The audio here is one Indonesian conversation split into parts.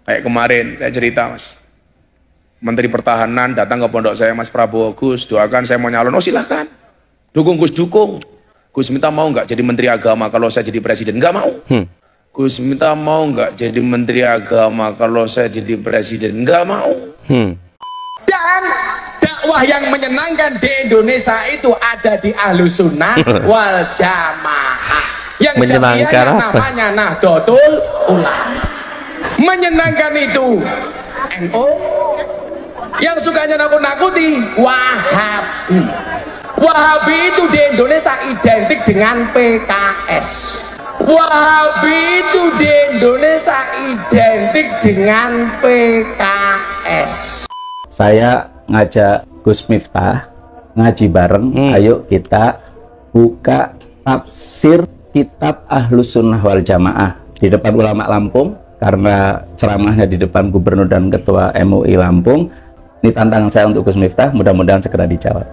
Kayak kemarin saya cerita Mas, Menteri Pertahanan datang ke pondok saya, Mas Prabowo, Gus doakan saya mau nyalon. Oh silahkan, dukung Gus, dukung. Gus minta mau nggak jadi Menteri Agama kalau saya jadi presiden? Nggak mau. Gus minta mau nggak jadi Menteri Agama kalau saya jadi presiden? Nggak mau. Dan dakwah yang menyenangkan di Indonesia itu ada di Ahlus Sunnah wal Jamaah. Yang menyenangkan namanya Nahdlatul Ulama. Menyenangkan itu NU. Yang sukanya nakut-nakuti Wahabi. Wahabi itu di Indonesia identik dengan PKS. Wahabi itu di Indonesia identik dengan PKS. Saya ngajak Gus Miftah ngaji bareng. Ayo kita buka tafsir kitab Ahlus Sunnah wal Jamaah di depan ulama Lampung, karena ceramahnya di depan gubernur dan ketua MUI Lampung. Ini tantangan saya untuk Gus Miftah, mudah-mudahan segera dijawab.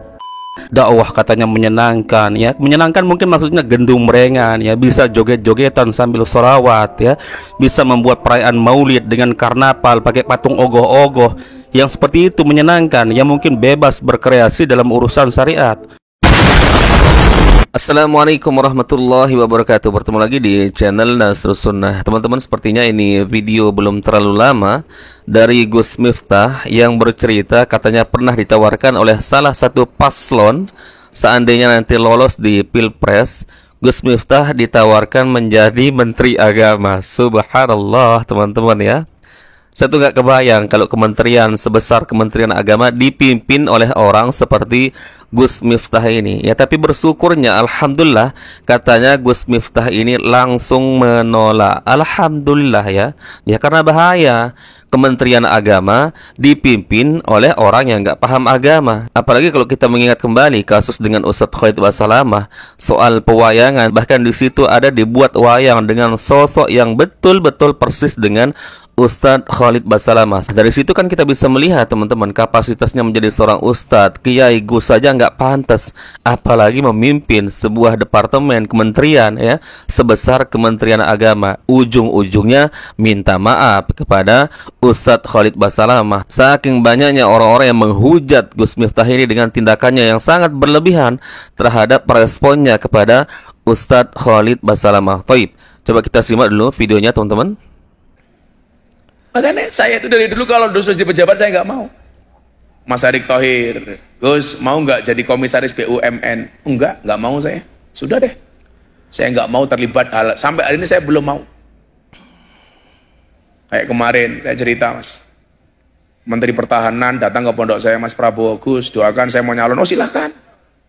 Dakwah katanya menyenangkan ya. Menyenangkan mungkin maksudnya gendung merengan ya, bisa joget-jogetan sambil sholawat ya, bisa membuat perayaan maulid dengan karnaval pakai patung ogoh-ogoh. Yang seperti itu menyenangkan, yang mungkin bebas berkreasi dalam urusan syariat. Assalamualaikum warahmatullahi wabarakatuh. Bertemu lagi di channel Nasrus Sunnah. Teman-teman, sepertinya ini video belum terlalu lama dari Gus Miftah yang bercerita katanya pernah ditawarkan oleh salah satu paslon, seandainya nanti lolos di Pilpres, Gus Miftah ditawarkan menjadi Menteri Agama. Subhanallah teman-teman ya. Saya tuh nggak kebayang kalau kementerian sebesar Kementerian Agama dipimpin oleh orang seperti Gus Miftah ini. Ya, tapi bersyukurnya alhamdulillah katanya Gus Miftah ini langsung menolak. Alhamdulillah ya. Ya karena bahaya Kementerian Agama dipimpin oleh orang yang nggak paham agama. Apalagi kalau kita mengingat kembali kasus dengan Ustadz Khalid Basalamah soal pewayangan. Bahkan di situ ada dibuat wayang dengan sosok yang betul-betul persis dengan Ustadz Khalid Basalamah. Dari situ kan kita bisa melihat teman-teman, kapasitasnya menjadi seorang ustadz, kiai, gus saja nggak pantas, apalagi memimpin sebuah departemen kementerian ya sebesar Kementerian Agama. Ujung-ujungnya minta maaf kepada Ustadz Khalid Basalamah. Saking banyaknya orang-orang yang menghujat Gus Miftah ini dengan tindakannya yang sangat berlebihan terhadap responnya kepada Ustadz Khalid Basalamah. Taib, coba kita simak dulu videonya teman-teman. Makanya saya itu dari dulu kalau terus di pejabat saya nggak mau. Mas Erick Thohir, Gus mau nggak jadi komisaris BUMN? Nggak mau saya. Sudah deh, saya nggak mau terlibat hal. Sampai hari ini saya belum mau. Kayak kemarin saya cerita Mas, Menteri Pertahanan datang ke pondok saya, Mas Prabowo, Gus doakan saya mau nyalon. Oh silahkan,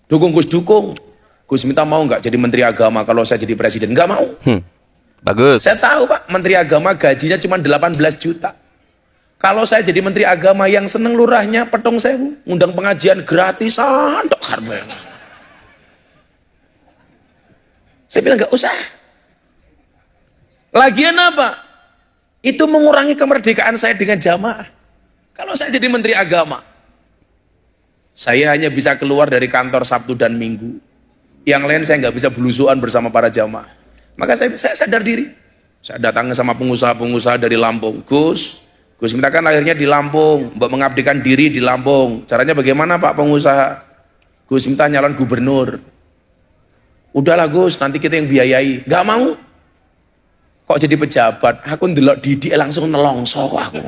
dukung Gus, dukung. Gus minta mau nggak jadi Menteri Agama kalau saya jadi presiden? Nggak mau. Bagus. Saya tahu Pak, Menteri Agama gajinya cuma 18 juta. Kalau saya jadi Menteri Agama yang seneng lurahnya petong sewu, ngundang pengajian gratisan, dok harga. Saya bilang nggak usah. Lagian apa? Itu mengurangi kemerdekaan saya dengan jamaah. Kalau saya jadi Menteri Agama, saya hanya bisa keluar dari kantor Sabtu dan Minggu. Yang lain saya nggak bisa belusuan bersama para jamaah. Maka saya sadar diri. Saya datang sama pengusaha-pengusaha dari Lampung. Gus minta kan lahirnya di Lampung, mbak mengabdikan diri di Lampung. Caranya bagaimana Pak pengusaha? Gus minta nyalon gubernur. Udahlah Gus, nanti kita yang biayai. Gak mau. Kok jadi pejabat? Aku ndelok Didik langsung nelongso kok aku.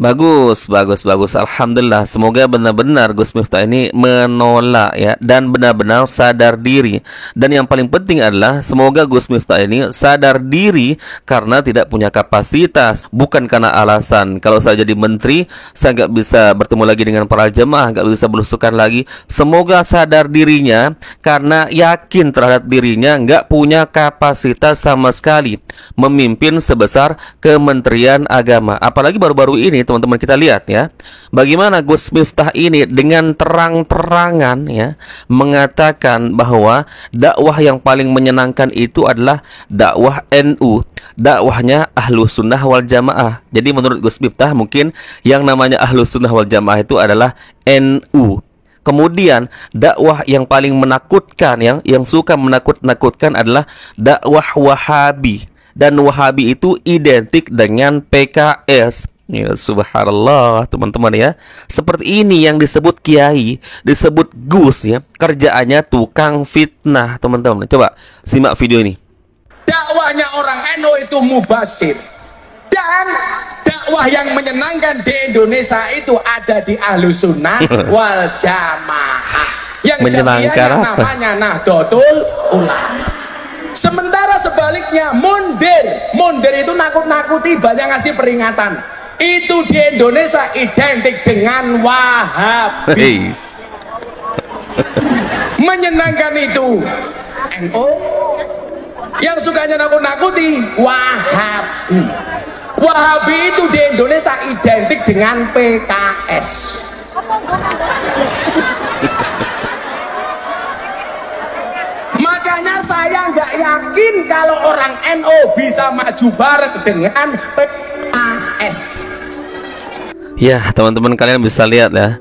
Bagus. Alhamdulillah. Semoga benar-benar Gus Miftah ini menolak ya, dan benar-benar sadar diri. Dan yang paling penting adalah semoga Gus Miftah ini sadar diri karena tidak punya kapasitas, bukan karena alasan kalau saya jadi menteri saya nggak bisa bertemu lagi dengan para jemaah, nggak bisa belusukan lagi. Semoga sadar dirinya karena yakin terhadap dirinya nggak punya kapasitas sama sekali memimpin sebesar Kementerian Agama. Apalagi baru-baru ini teman-teman kita lihat ya, bagaimana Gus Miftah ini dengan terang-terangan ya mengatakan bahwa dakwah yang paling menyenangkan itu adalah dakwah NU, dakwahnya Ahlus Sunnah wal Jamaah. Jadi menurut Gus Miftah mungkin yang namanya Ahlus Sunnah wal Jamaah itu adalah NU. Kemudian dakwah yang paling menakutkan, yang suka menakut-nakutkan adalah dakwah Wahabi. dan Wahabi itu identik dengan PKS. Ya, subhanallah teman-teman ya. Seperti ini yang disebut kiai, disebut Gus ya. Kerjaannya tukang fitnah teman-teman. Coba simak video ini. Dakwahnya orang NU itu mubasir, dan dakwah yang menyenangkan di Indonesia itu ada di Ahlussunnah wal Jamaah. Yang Menyenangkan jamiahnya apa? namanya Nahdlatul Ulama. Sementara sebaliknya mundir itu nakut-nakuti, banyak ngasih peringatan. Itu di Indonesia identik dengan Wahabi. Menyenangkan itu NU, yang sukanya nakut-nakuti Wahabi. Wahabi itu di Indonesia identik dengan PKS. Makanya saya nggak yakin kalau orang NU bisa maju bareng dengan PKS. Ya, teman-teman kalian bisa lihat ya.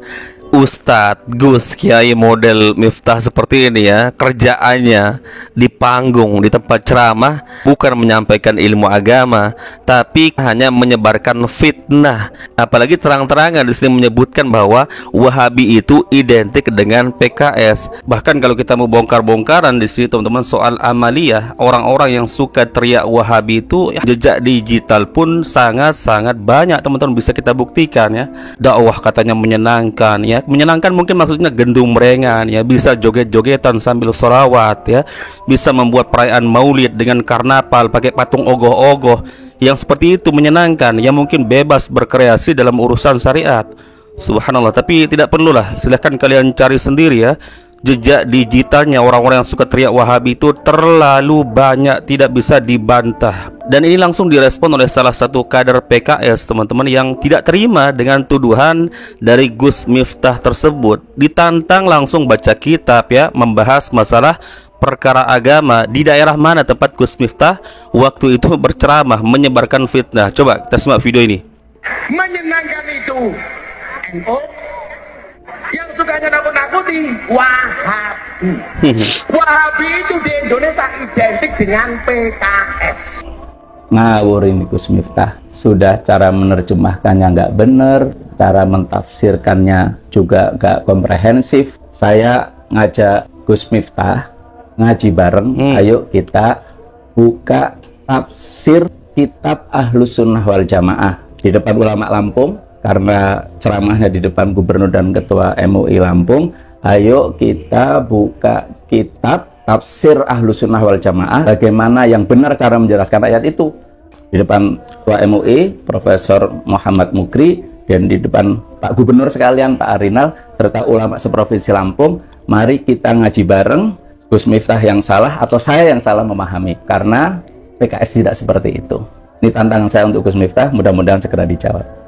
Ustadz Gus Kiai model Miftah seperti ini ya, kerjaannya di panggung, di tempat ceramah bukan menyampaikan ilmu agama, tapi hanya menyebarkan fitnah. Apalagi terang-terangan di sini menyebutkan bahwa Wahabi itu identik dengan PKS. Bahkan kalau kita mau bongkar-bongkaran di sini teman-teman soal amaliyah, orang-orang yang suka teriak Wahabi itu jejak digital pun sangat-sangat banyak teman-teman, bisa kita buktikan ya. Dakwah katanya menyenangkan ya. Menyenangkan mungkin maksudnya gendung merengan ya, bisa joget-jogetan sambil sholawat ya, bisa membuat perayaan maulid dengan karnaval pakai patung ogoh-ogoh. Yang seperti itu menyenangkan, yang mungkin bebas berkreasi dalam urusan syariat. Subhanallah, tapi tidak perlulah, silahkan kalian cari sendiri ya. Jejak digitalnya orang-orang yang suka teriak Wahabi itu terlalu banyak, tidak bisa dibantah. Dan ini langsung direspon oleh salah satu kader PKS teman-teman, yang tidak terima dengan tuduhan dari Gus Miftah tersebut. Ditantang langsung baca kitab ya, membahas masalah perkara agama di daerah mana tempat Gus Miftah waktu itu berceramah menyebarkan fitnah. Coba kita simak video ini. Menyenangkan itu NU, yang sukanya nakut-nakuti Wahabi. Wahabi itu di Indonesia identik dengan PKS. Ngawur ini Gus Miftah. Sudah cara menerjemahkannya nggak bener, cara mentafsirkannya juga nggak komprehensif. Saya ngajak Gus Miftah ngaji bareng. Ayo kita buka tafsir kitab Ahlussunnah wal Jamaah di depan ulama Lampung. Karena ceramahnya di depan gubernur dan ketua MUI Lampung, ayo kita buka kitab tafsir Ahlussunnah wal Jamaah, bagaimana yang benar cara menjelaskan ayat itu, di depan ketua MUI Profesor Muhammad Mukri, dan di depan Pak Gubernur sekalian Pak Arinal serta ulama seprovinsi Lampung. Mari kita ngaji bareng, Gus Miftah yang salah atau saya yang salah memahami, karena PKS tidak seperti itu. Ini tantangan saya untuk Gus Miftah, mudah-mudahan segera dijawab.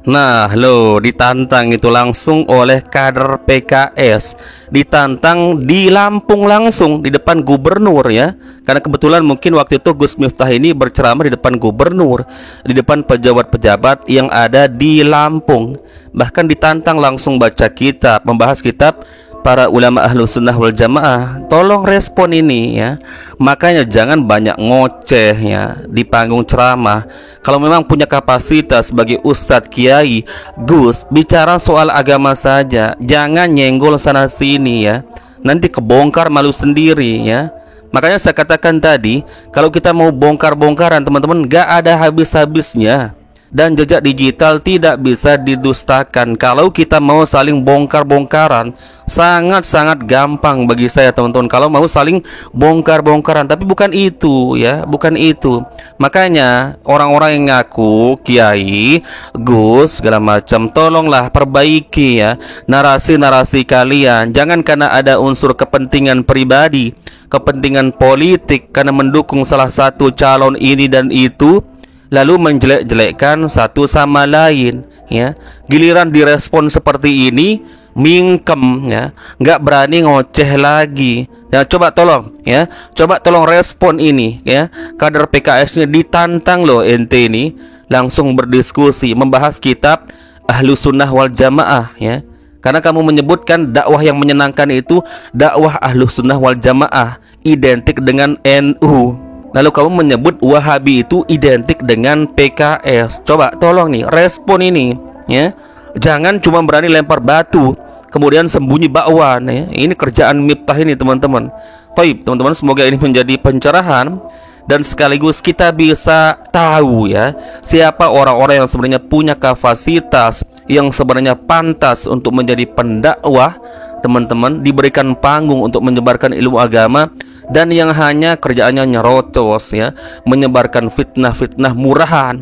Nah, lo ditantang itu langsung oleh kader PKS, ditantang di Lampung langsung di depan gubernur ya. Karena kebetulan mungkin waktu itu Gus Miftah ini berceramah di depan gubernur, di depan pejabat-pejabat yang ada di Lampung. Bahkan ditantang langsung baca kitab, membahas kitab para ulama Ahlussunnah wal Jamaah. Tolong respon ini ya. Makanya jangan banyak ngoceh ya di panggung ceramah. Kalau memang punya kapasitas sebagai ustadz kiai Gus, bicara soal agama saja, jangan nyenggol sana sini ya. Nanti kebongkar malu sendiri ya. Makanya saya katakan tadi, kalau kita mau bongkar-bongkaran teman-teman, gak ada habis-habisnya. Dan jejak digital tidak bisa didustakan. Kalau kita mau saling bongkar-bongkaran, sangat-sangat gampang bagi saya teman-teman, kalau mau saling bongkar-bongkaran. Tapi bukan itu ya, bukan itu. Makanya orang-orang yang ngaku kiai, Gus, segala macam, tolonglah perbaiki ya narasi-narasi kalian. Jangan karena ada unsur kepentingan pribadi, kepentingan politik, karena mendukung salah satu calon ini dan itu, lalu menjelek-jelekkan satu sama lain ya. Giliran direspon seperti ini, mingkem ya, nggak berani ngoceh lagi ya. Coba tolong ya, coba tolong respon ini ya. Kader PKS-nya ditantang loh ente ini, langsung berdiskusi membahas kitab Ahlussunnah wal Jamaah ya. Karena kamu menyebutkan dakwah yang menyenangkan itu dakwah Ahlussunnah wal Jamaah, identik dengan NU. lalu kamu menyebut Wahabi itu identik dengan PKS. Coba tolong nih respon ini ya. Jangan cuma berani lempar batu kemudian sembunyi bakwan ya. Ini kerjaan Miftah ini teman-teman. Baik, teman-teman, semoga ini menjadi pencerahan dan sekaligus kita bisa tahu ya siapa orang-orang yang sebenarnya punya kapasitas, yang sebenarnya pantas untuk menjadi pendakwah, teman-teman, diberikan panggung untuk menyebarkan ilmu agama, dan yang hanya kerjaannya nyerotos ya, menyebarkan fitnah-fitnah murahan,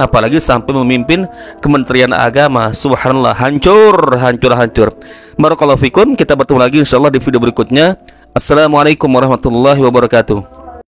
apalagi sampai memimpin Kementerian Agama. Subhanallah, hancur. Barakallahu fikum. Kita bertemu lagi insyaallah di video berikutnya. Assalamualaikum warahmatullahi wabarakatuh.